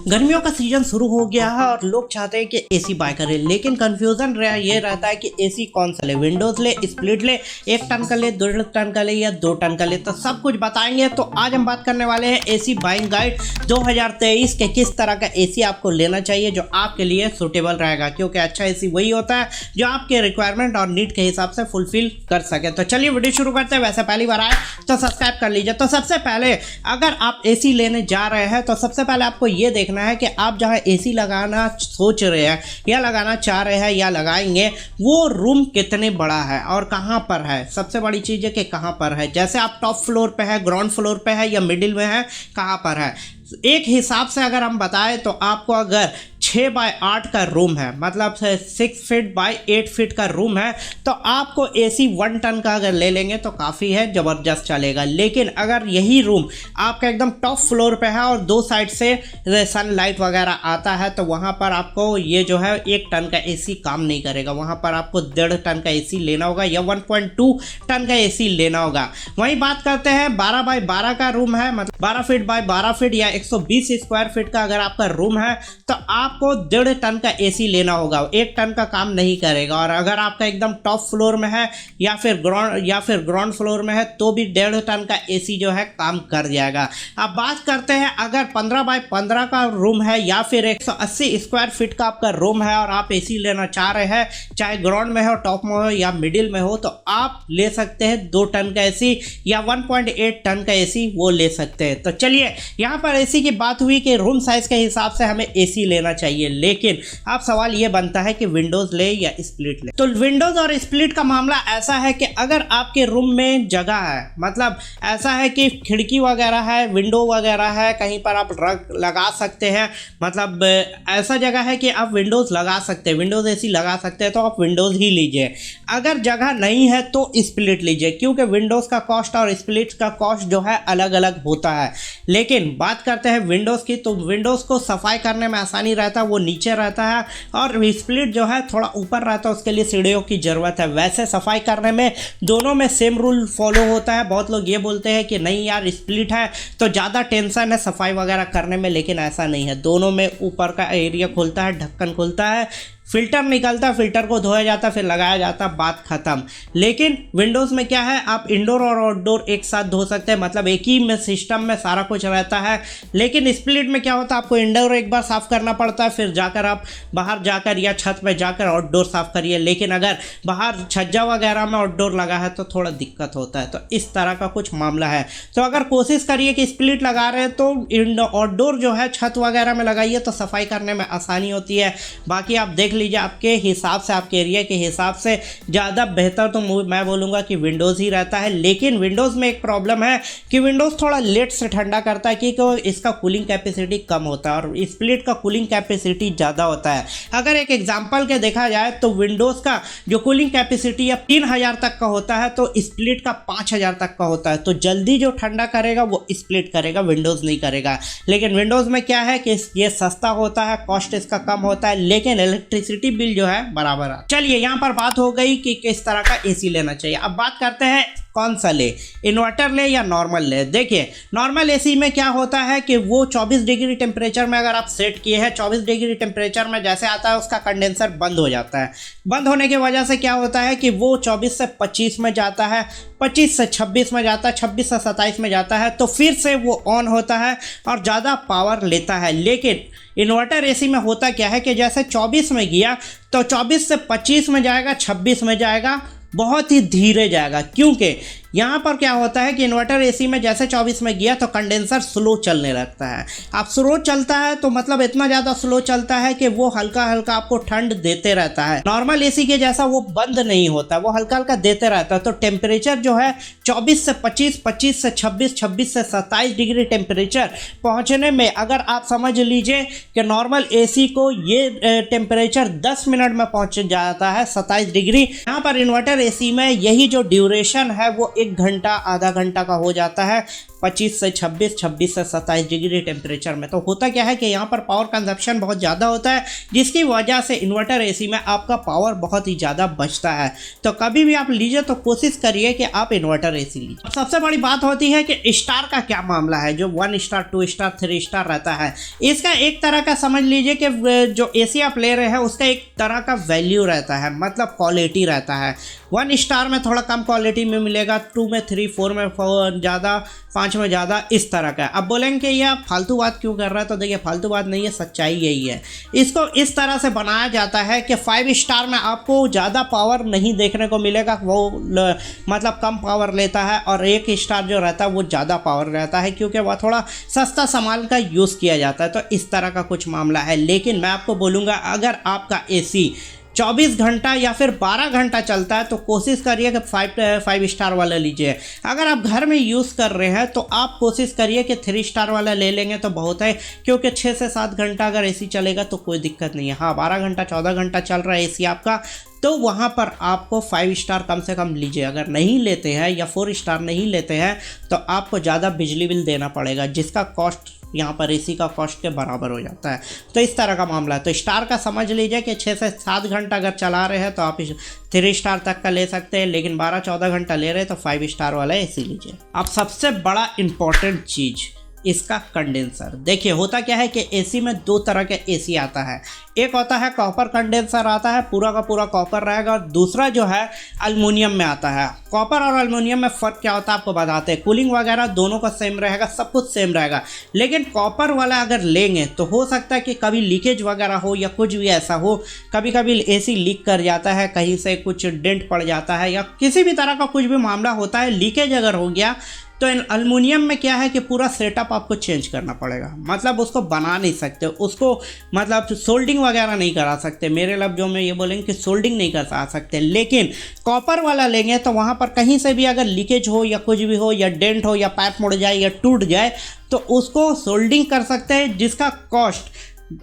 गर्मियों का सीजन शुरू हो गया है और लोग चाहते हैं कि एसी बाय करें, लेकिन कंफ्यूजन ये रहता है कि एसी कौन सा ले, विंडोज ले, स्प्लिट ले, 1 टन का ले, 2 टन का ले या 2 टन का ले। तो सब कुछ बताएंगे। तो आज हम बात करने वाले हैं एसी बाइंग गाइड 2023 के, किस तरह का एसी आपको लेना चाहिए जो आपके लिए सुटेबल रहेगा, क्योंकि अच्छा एसी वही होता है जो आपके रिक्वायरमेंट और नीड के हिसाब से फुलफिल कर सके। तो चलिए वीडियो शुरू करते हैं। वैसे पहली बार आए तो सब्सक्राइब कर लीजिए। तो सबसे पहले अगर आप एसी लेने जा रहे हैं तो सबसे पहले आपको ये देखना है कि आप जहां एसी लगाना सोच रहे हैं या लगाना चाह रहे हैं या लगाएंगे वो रूम कितने बड़ा है और कहां पर है। सबसे बड़ी चीज़ है कि कहां पर है, जैसे आप टॉप फ्लोर पे है, ग्राउंड फ्लोर पे है या मिडिल में है, कहां पर है। एक हिसाब से अगर हम बताएं तो आपको अगर 6 बाय 8 का रूम है, मतलब 6 फीट बाय 8 फीट का रूम है, तो आपको एसी 1 टन का अगर ले लेंगे तो काफ़ी है, ज़बरदस्त चलेगा। लेकिन अगर यही रूम आपका एकदम टॉप फ्लोर पे है और 2 साइड से सनलाइट वगैरह आता है तो वहाँ पर आपको ये जो है 1 टन का एसी काम नहीं करेगा। वहाँ पर आपको 1.5 टन का एसी लेना होगा या 1.2 टन का एसी लेना होगा। वहीं बात करते हैं 12 बाय 12 का रूम है, मतलब 12 फीट बाय 12 फीट या 120 स्क्वायर फीट का अगर आपका रूम है तो आपको 1.5 टन का एसी लेना होगा। 1 टन का काम नहीं करेगा। और अगर आपका एकदम टॉप फ्लोर में है या फिर ग्राउंड फ्लोर में है तो भी 1.5 टन का एसी जो है काम कर जाएगा। अब बात करते हैं अगर 15 बाय 15 का रूम है या फिर 180 स्क्वायर फीट का आपका रूम है और आप एसी लेना चाह रहे हैं, चाहे ग्राउंड में हो, टॉप में हो या मिडिल में हो, तो आप ले सकते हैं 2 टन का एसी या 1.8 टन का एसी वो ले सकते हैं। तो चलिए यहाँ पर एसी की बात हुई कि रूम साइज के हिसाब से हमें एसी लेना चाहिए, लेकिन अब सवाल ये बनता है कि विंडोज ले या स्प्लिट ले। तो विंडोज और स्प्लिट का मामला ऐसा है कि अगर आपके रूम में जगह है, मतलब ऐसा है कि खिड़की वगैरह है, विंडो वगैरह है, कहीं पर आप रख लगा सकते हैं, मतलब ऐसा जगह है कि आप विंडोज लगा सकते हैं, विंडोज एसी लगा सकते हैं, तो आप विंडोज ही लीजिए। अगर जगह नहीं है तो स्प्लिट लीजिए, क्योंकि विंडोज का कॉस्ट और स्प्लिट का कॉस्ट जो है अलग अलग होता है। लेकिन बात करते हैं विंडोज की, तो विंडोज को सफाई करने में आसानी रहता है, वो नीचे रहता है, और स्प्लिट जो है थोड़ा ऊपर रहता है, उसके लिए सीढ़ियों की ज़रूरत है। वैसे सफाई करने में दोनों में सेम रूल फॉलो होता है। बहुत लोग ये बोलते हैं कि नहीं यार स्प्लिट है तो ज़्यादा टेंशन है सफाई वगैरह करने में, लेकिन ऐसा नहीं है। दोनों में ऊपर का एरिया खुलता है, ढक्कन खुलता है, फिल्टर निकलता है, फिल्टर को धोया जाता है, फिर लगाया जाता है, बात खत्म। लेकिन विंडोज़ में क्या है, आप इंडोर और आउटडोर एक साथ धो सकते हैं, मतलब एक ही में सिस्टम में सारा कुछ रहता है। लेकिन स्प्लिट में क्या होता है, आपको इंडोर एक बार साफ़ करना पड़ता है, फिर जाकर आप बाहर जाकर या छत पे जाकर आउटडोर साफ़ करिए। लेकिन अगर बाहर छज्जा वगैरह में आउटडोर लगा है तो थोड़ा दिक्कत होता है। तो इस तरह का कुछ मामला है। तो अगर कोशिश करिए कि स्प्लिट लगा रहे हैं तो आउटडोर जो है छत वगैरह में लगाइए, तो सफाई करने में आसानी होती है। बाकी आप देख लीजिए आपके हिसाब से, आपके एरिया के हिसाब से ज़्यादा बेहतर तो मैं बोलूँगा कि विंडोज़ ही रहता है। लेकिन विंडोज़ में एक प्रॉब्लम है कि विंडोज़ थोड़ा लेट से ठंडा करता है, क्योंकि इसका कूलिंग कैपेसिटी कम होता है और स्प्लिट का कूलिंग कैपेसिटी ज़्यादा होता है। अगर एक एग्जांपल के देखा जाए तो विंडोज़ का जो कूलिंग कैपेसिटी है 3000 तक का होता है, तो स्प्लिट का 5000 तक का होता है। तो जल्दी जो ठंडा करेगा वो स्प्लिट करेगा, विंडोज़ नहीं करेगा। लेकिन विंडोज़ में क्या है कि ये सस्ता होता है, कॉस्ट इसका कम होता है, लेकिन इलेक्ट्रिसिटी बिल जो है बराबर है। चलिए यहाँ पर बात हो गई कि किस तरह का एसी लेना चाहिए। अब बात करते हैं कौन सा ले, इन्वर्टर ले या नॉर्मल ले। देखिए नॉर्मल एसी में क्या होता है कि वो 24 डिग्री टेम्परेचर में अगर आप सेट किए हैं, 24 डिग्री टेम्परेचर में जैसे आता है उसका कंडेंसर बंद हो जाता है। बंद होने की वजह से क्या होता है कि वो 24 से 25 में जाता है, 25 से 26 में जाता है, 26 से 27 में जाता है, तो फिर से वो ऑन होता है और ज़्यादा पावर लेता है। लेकिन इन्वर्टर एसी में होता क्या है कि जैसे 24 में गया तो 24 से 25 में जाएगा, 26 में जाएगा, बहुत ही धीरे जाएगा। क्योंकि यहाँ पर क्या होता है कि इन्वर्टर एसी में जैसे 24 में गया तो कंडेंसर स्लो चलने लगता है। अब स्लो चलता है तो मतलब इतना ज़्यादा स्लो चलता है कि वो हल्का हल्का आपको ठंड देते रहता है। नॉर्मल एसी के जैसा वो बंद नहीं होता, वो हल्का हल्का देते रहता है। तो टेम्परेचर जो है 24 से 25, 25 से 26, 26 से 27 डिग्री टेम्परेचर पहुँचने में अगर आप समझ लीजिए कि नॉर्मल एसी को ये टेम्परेचर 10 मिनट में पहुँच जाता है 27 डिग्री। यहाँ पर इन्वर्टर एसी में यही जो ड्यूरेशन है वो 1 घंटा आधा घंटा का हो जाता है। 25 से 26, 26 से 27 डिग्री टेम्परेचर में। तो होता क्या है कि यहाँ पर पावर कंजप्शन बहुत ज़्यादा होता है, जिसकी वजह से इन्वर्टर एसी में आपका पावर बहुत ही ज़्यादा बचता है। तो कभी भी आप लीजिए तो कोशिश करिए कि आप इन्वर्टर एसी लीजिए। सबसे बड़ी बात होती है कि स्टार का क्या मामला है, जो 1 स्टार 2 स्टार 3 स्टार रहता है, इसका एक तरह का समझ लीजिए कि जो एसी आप ले रहे हैं उसका एक तरह का वैल्यू रहता है, मतलब क्वालिटी रहता है। 1 स्टार में थोड़ा कम क्वालिटी में मिलेगा, 2 में 3, 4 में ज़्यादा, 5 में ज़्यादा, इस तरह का। अब बोलेंगे यह फालतू बात क्यों कर रहा है, तो देखिए फालतू बात नहीं है, सच्चाई यही है। इसको इस तरह से बनाया जाता है कि 5 स्टार में आपको ज़्यादा पावर नहीं देखने को मिलेगा, वो मतलब कम पावर लेता है, और 1 स्टार जो रहता है वो ज़्यादा पावर रहता है, क्योंकि वह थोड़ा सस्ता सामान का यूज़ किया जाता है। तो इस तरह का कुछ मामला है। लेकिन मैं आपको बोलूँगा, अगर आपका एसी 24 घंटा या फिर 12 घंटा चलता है तो कोशिश करिए कि 5 स्टार वाला लीजिए। अगर आप घर में यूज़ कर रहे हैं तो आप कोशिश करिए कि 3 स्टार वाला ले लेंगे तो बहुत है, क्योंकि 6 से 7 घंटा अगर एसी चलेगा तो कोई दिक्कत नहीं है। हाँ, 12 घंटा 14 घंटा चल रहा है एसी आपका, तो वहाँ पर आपको 5 स्टार कम से कम लीजिए। अगर नहीं लेते हैं या 4 स्टार नहीं लेते हैं तो आपको ज़्यादा बिजली बिल देना पड़ेगा, जिसका कॉस्ट यहाँ पर एसी का कॉस्ट के बराबर हो जाता है। तो इस तरह का मामला है। तो स्टार का समझ लीजिए कि 6 से 7 घंटा अगर चला रहे हैं तो आप 3 स्टार तक का ले सकते हैं, लेकिन 12-14 घंटा ले रहे हैं तो 5 स्टार वाला एसी लीजिए। अब सबसे बड़ा इम्पॉर्टेंट चीज़, इसका कंडेंसर। देखिए होता क्या है कि एसी में 2 तरह के एसी आता है। एक होता है कॉपर कंडेंसर आता है, पूरा का पूरा कॉपर रहेगा, और दूसरा जो है एल्युमिनियम में आता है। कॉपर और एल्युमिनियम में फ़र्क क्या होता है आपको बताते हैं। कूलिंग वगैरह दोनों का सेम रहेगा, सब कुछ सेम रहेगा, लेकिन कॉपर वाला अगर लेंगे तो हो सकता है कि कभी लीकेज वगैरह हो या कुछ भी ऐसा हो। कभी कभी एसी लीक कर जाता है, कहीं से कुछ डेंट पड़ जाता है, या किसी भी तरह का कुछ भी मामला होता है, लीकेज अगर हो गया तो एल्युमिनियम में क्या है कि पूरा सेटअप आपको चेंज करना पड़ेगा। मतलब उसको बना नहीं सकते, उसको मतलब सोल्डिंग वगैरह नहीं करा सकते। मेरे लफ्ज़ों में ये बोलेंगे कि सोल्डिंग नहीं कर सकते। लेकिन कॉपर वाला लेंगे तो वहाँ पर कहीं से भी अगर लीकेज हो या कुछ भी हो, या डेंट हो, या पाइप मुड़ जाए या टूट जाए, तो उसको सोल्डिंग कर सकते हैं, जिसका कॉस्ट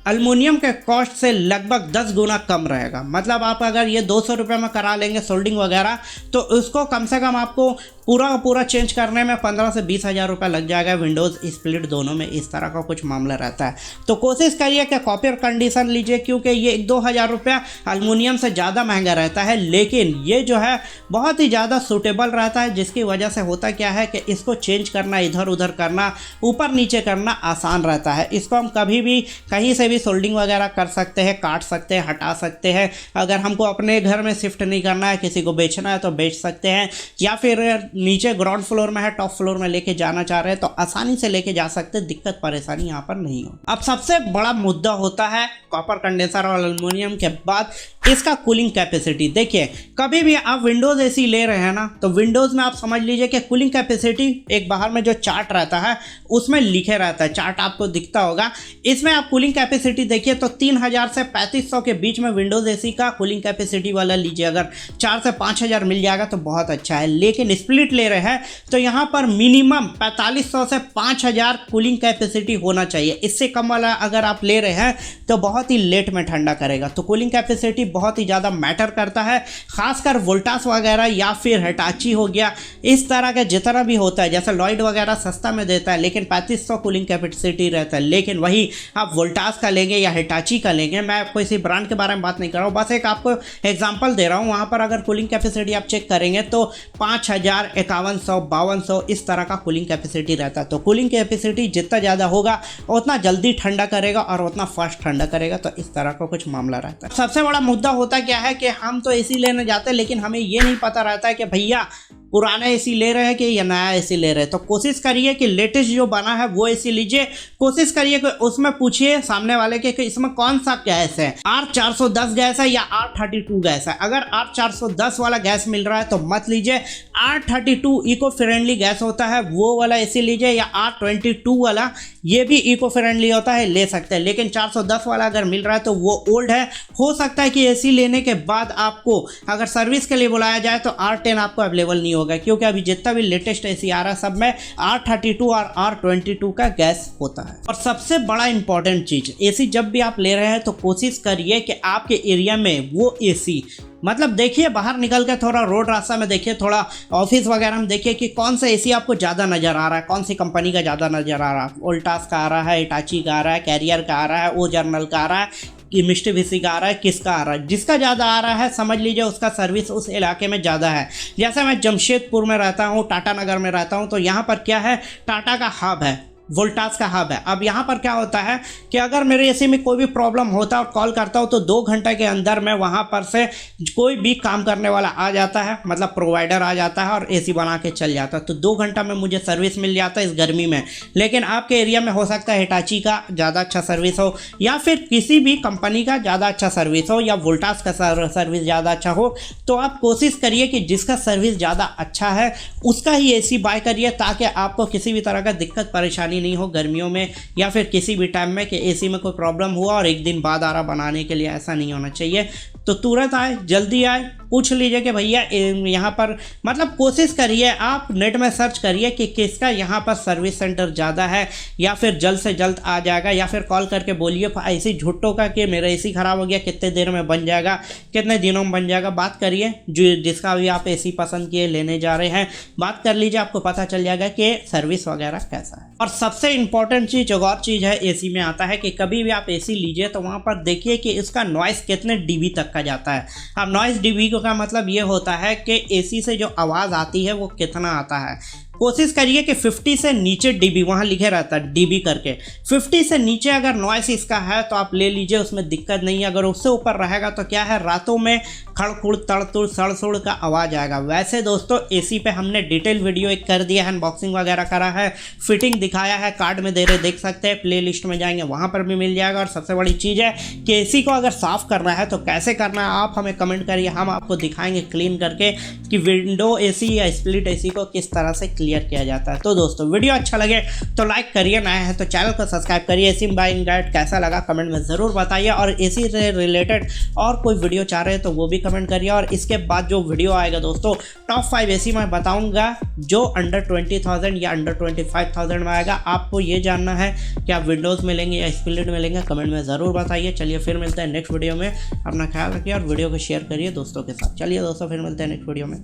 एल्युमिनियम के कॉस्ट से लगभग 10 गुना कम रहेगा। मतलब आप अगर ये 200 रुपये में करा लेंगे सोल्डिंग वगैरह, तो उसको कम से कम आपको पूरा का पूरा चेंज करने में 15 से 20 हज़ार रुपये लग जाएगा, विंडोज़ स्प्लिट दोनों में। इस तरह का कुछ मामला रहता है। तो कोशिश करिए कि कॉपर कंडीशन लीजिए, क्योंकि ये 1-2 हज़ार रुपया एल्युमिनियम से ज़्यादा महंगा रहता है, लेकिन ये जो है बहुत ही ज़्यादा सूटेबल रहता है, जिसकी वजह से होता क्या है कि इसको चेंज करना, इधर उधर करना, ऊपर नीचे करना आसान रहता है। इसको हम कभी भी कहीं से भी सोल्डिंग वगैरह कर सकते हैं, काट सकते हैं, हटा सकते हैं। अगर हमको अपने घर में शिफ्ट नहीं करना है, किसी को बेचना है तो बेच सकते हैं, या फिर नीचे ग्राउंड फ्लोर में है, टॉप फ्लोर में लेके जाना चाह रहे हैं तो आसानी से लेके जा सकते हैं, दिक्कत परेशानी यहाँ पर नहीं हो। अब सबसे बड़ा मुद्दा होता है कॉपर कंडेंसर और एल्युमिनियम के बाद इसका कूलिंग कैपेसिटी। देखिए कभी भी आप विंडोज़ एसी ले रहे हैं ना, तो विंडोज़ में आप समझ लीजिए कि कूलिंग कैपेसिटी एक बाहर में जो चार्ट रहता है उसमें लिखे रहता है, चार्ट आपको दिखता होगा। इसमें आप कूलिंग कैपेसिटी देखिए तो 3000 से 3500 के बीच में विंडोज़ एसी का कूलिंग कैपेसिटी वाला लीजिए। अगर 4 से 5000 मिल जाएगा तो बहुत अच्छा है। लेकिन स्प्लिट ले रहे हैं तो यहाँ पर मिनिमम 4500 से 5000 कूलिंग कैपेसिटी होना चाहिए। इससे कम वाला अगर आप ले रहे हैं तो बहुत ही लेट में ठंडा करेगा। तो कूलिंग कैपेसिटी बहुत ही ज़्यादा मैटर करता है, खासकर वोल्टास वगैरह या फिर हिटाची हो गया, इस तरह का जितना भी होता है। जैसे लॉयड वगैरह सस्ता में देता है, लेकिन 3500 कूलिंग कैपेसिटी रहता है। लेकिन वही आप वोल्टास का लेंगे या हिटाची का लेंगे, मैं आपको इसी ब्रांड के बारे में बात नहीं कर रहा हूँ, बस एक आपको एग्जांपल दे रहा हूँ। वहाँ पर अगर कूलिंग कैपेसिटी आप चेक करेंगे तो 5000, 5100, 5200 इस तरह का कूलिंग कैपेसिटी रहता है। तो कूलिंग कैपेसिटी जितना ज़्यादा होगा उतना जल्दी ठंडा करेगा और उतना फास्ट ठंडा करेगा। तो इस तरह का कुछ मामला रहता है। सबसे बड़ा मुद्दा होता क्या है कि हम तो एसी लेने जाते हैं, लेकिन हमें ये नहीं पता रहता है कि भैया पुराना एसी ले रहे हैं कि या नया एसी ले रहे हैं। तो कोशिश करिए कि लेटेस्ट जो बना है वो एसी लीजिए। कोशिश करिए कि उसमें पूछिए सामने वाले के कि इसमें कौन सा गैस है, R410 गैस है या R32 गैस है। अगर R410 वाला गैस मिल रहा है तो मत लीजिए। R32 इको फ्रेंडली गैस होता है, वो वाला एसी लीजिए, या R22 वाला, ये भी इको फ्रेंडली होता है, ले सकते हैं। लेकिन 410 वाला अगर मिल रहा है तो वो ओल्ड है। हो सकता है कि एसी लेने के बाद आपको अगर सर्विस के लिए बुलाया जाए तो R10 आपको अवेलेबल नहीं होगा, क्योंकि अभी जितना भी लेटेस्ट एसी आ रहा है सब में R32 और R22 का गैस होता है। और सबसे बड़ा इंपॉर्टेंट चीज, एसी जब भी आप ले रहे हैं तो कोशिश करिए कि आपके एरिया में वो एसी मतलब देखिए बाहर निकल के थोड़ा रोड रास्ता में देखिए, थोड़ा ऑफिस वगैरह में देखिए कि कौन सा एसी आपको ज़्यादा नज़र आ रहा है, कौन सी कंपनी का ज़्यादा नज़र आ रहा है। वोल्टास का आ रहा है, हिटाची का आ रहा है, कैरियर का आ रहा है, ओ जर्नल का आ रहा है, कि मिस्टुबिशी का आ रहा है, किसका आ रहा है। जिसका ज़्यादा आ रहा है समझ लीजिए उसका सर्विस उस इलाके में ज़्यादा है। जैसे मैं जमशेदपुर में रहता हूँ, टाटा नगर में रहता हूँ, तो यहाँ पर क्या है, टाटा का हब है, वोल्टास का हब है। अब यहाँ पर क्या होता है कि अगर मेरे एसी में कोई भी प्रॉब्लम होता है और कॉल करता हूँ तो 2 घंटे के अंदर में वहाँ पर से कोई भी काम करने वाला आ जाता है, मतलब प्रोवाइडर आ जाता है और एसी बना के चल जाता है। तो 2 घंटा में मुझे सर्विस मिल जाता है इस गर्मी में। लेकिन आपके एरिया में हो सकता है हिटाची का ज़्यादा अच्छा सर्विस हो, या फिर किसी भी कंपनी का ज़्यादा अच्छा सर्विस हो, या वोल्टास का सर्विस ज़्यादा अच्छा हो। तो आप कोशिश करिए कि जिसका सर्विस ज़्यादा अच्छा है उसका ही एसी बाय करिए, ताकि आपको किसी भी तरह का दिक्कत परेशानी नहीं हो गर्मियों में, या फिर किसी भी टाइम में कि एसी में कोई प्रॉब्लम हुआ और एक दिन बाद आ रहा बनाने के लिए। ऐसा नहीं होना चाहिए। तो तुरंत आए, जल्दी आए, पूछ लीजिए कि भैया यहाँ पर, मतलब कोशिश करिए, आप नेट में सर्च करिए कि किसका यहाँ पर सर्विस सेंटर ज़्यादा है, या फिर जल्द से जल्द आ जाएगा। या फिर कॉल करके बोलिए ऐसी झुट्टों का कि मेरा एसी ख़राब हो गया, कितने देर में बन जाएगा, कितने दिनों में बन जाएगा। बात करिए जिसका भी आप एसी पसंद किए लेने जा रहे हैं, बात कर लीजिए, आपको पता चल जाएगा कि सर्विस वगैरह कैसा है। और सबसे इम्पॉर्टेंट चीज़ एक और चीज़ है एसी में आता है कि कभी भी आप एसी लीजिए तो वहाँ पर देखिए कि इसका नॉइस कितने डीबी तक का जाता है। अब नॉइस डीबी का मतलब ये होता है कि एसी से जो आवाज़ आती है वो कितना आता है। कोशिश करिए कि 50 से नीचे डीबी, वहाँ लिखे रहता है डीबी करके, 50 से नीचे अगर नॉइस इसका है तो आप ले लीजिए, उसमें दिक्कत नहीं है। अगर उससे ऊपर रहेगा तो क्या है, रातों में खड़खुड़ तड़तुड़ सड़सुड़ का आवाज़ आएगा। वैसे दोस्तों एसी पे हमने डिटेल वीडियो एक कर दिया है, अनबॉक्सिंग वगैरह करा है, फिटिंग दिखाया है, कार्ड में दे रहे देख सकते हैं, प्ले लिस्ट में जाएंगे वहाँ पर भी मिल जाएगा। और सबसे बड़ी चीज़ है कि एसी को अगर साफ़ करना है तो कैसे करना है आप हमें कमेंट करिए, हम आपको दिखाएंगे क्लीन करके कि विंडो एसी या स्प्लिट एसी को किस तरह से क्लियर किया जाता है। तो दोस्तों वीडियो अच्छा लगे तो लाइक करिए, नया है तो चैनल को सब्सक्राइब करिए। एसी बाइंग गाइड कैसा लगा कमेंट में ज़रूर बताइए, और एसी से रिलेटेड और कोई वीडियो चाह रहे हैं तो वो भी कमेंट करिए। और इसके बाद जो वीडियो आएगा दोस्तों, टॉप 5 एसी मैं बताऊंगा जो अंडर 20,000 या अंडर 25,000 में आएगा। आपको ये जानना है कि आप विंडोज़ में लेंगे या स्प्लिट में लेंगे, कमेंट में ज़रूर बताइए। चलिए फिर मिलते हैं नेक्स्ट वीडियो में, अपना ख्याल रखिए और वीडियो को शेयर करिए दोस्तों के साथ। चलिए दोस्तों फिर मिलते हैं नेक्स्ट वीडियो में।